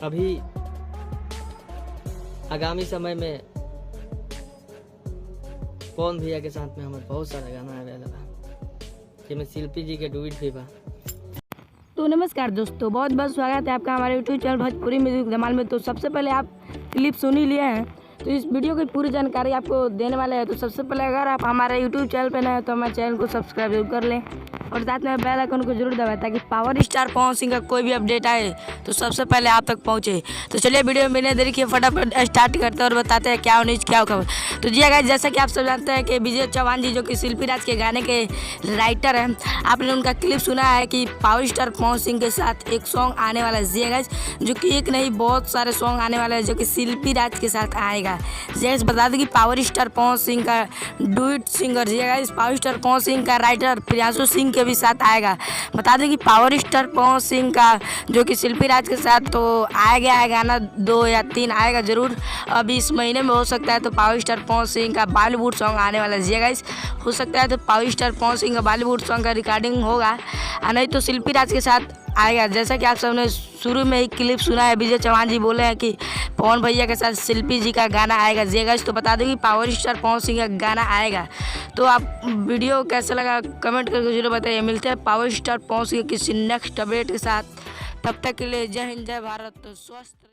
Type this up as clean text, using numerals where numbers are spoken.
अभी आगामी समय में पवन भैया के साथ में हमारे बहुत सारा गाना अवेलेबल बा, जिसमें शिल्पी जी के डुइट भी बा। तो नमस्कार दोस्तों, बहुत बहुत स्वागत है आपका हमारे यूट्यूब चैनल भोजपुरी म्यूजिक धमाल में। तो सबसे पहले आप क्लिप सुन ही लिए हैं, तो इस वीडियो की पूरी जानकारी आपको देने वाले हैं। तो सबसे पहले अगर आप हमारे यूट्यूब चैनल पर नए हैं तो हमारे चैनल को सब्सक्राइब जरूर कर लें और साथ में बेल आइकन को जरूर दबाएं ताकि पावर स्टार पवन सिंह का कोई भी अपडेट आए तो सबसे पहले आप तक पहुंचे। तो चलिए वीडियो में बिना देरी किए फटाफट स्टार्ट करते हैं और बताते हैं क्या न्यूज़ क्या खबर। तो जी गाइस, जैसा कि आप सब जानते हैं कि विजय चौहान जी जो कि शिल्पी राज के गाने के राइटर हैं, आपने उनका क्लिप सुना है कि पावर स्टार पवन सिंह के साथ एक सॉन्ग आने वाला है जी गाइस, जो कि एक नहीं बहुत सारे सॉन्ग आने वाले हैं जो कि शिल्पी राज के साथ आएगा। जी गाइस, बता दें कि पावर स्टार पवन सिंह का डुइट सिंगर जी guys, power star Pawan Singh का राइटर प्रियांशु सिंह के भी साथ आएगा। बता दें कि पावर स्टार पवन सिंह का जो कि शिल्पी राज के साथ तो आएगा गाना 2 या 3 आएगा जरूर। अभी इस महीने में हो सकता है तो पावर स्टार पवन सिंह का बॉलीवुड सॉन्ग आने वाला है गाइस, हो सकता है तो पावर स्टार पवन सिंह का बॉलीवुड सॉन्ग का रिकॉर्डिंग होगा, नहीं तो शिल्पी राज के साथ आएगा। जैसा कि आप सबने शुरू में ही क्लिप सुना है, विजय चौहान जी बोले हैं कि पवन भैया के साथ शिल्पी जी का गाना आएगा जी गाइस। तो बता दें कि पावर स्टार पवन सिंह का गाना आएगा। तो आप वीडियो कैसा लगा कमेंट करके जरूर बताइए। मिलते हैं पावर स्टार पवन सिंह किसी नेक्स्ट अपडेट के साथ, तब तक के लिए जय हिंद जय भारत। तो स्वस्थ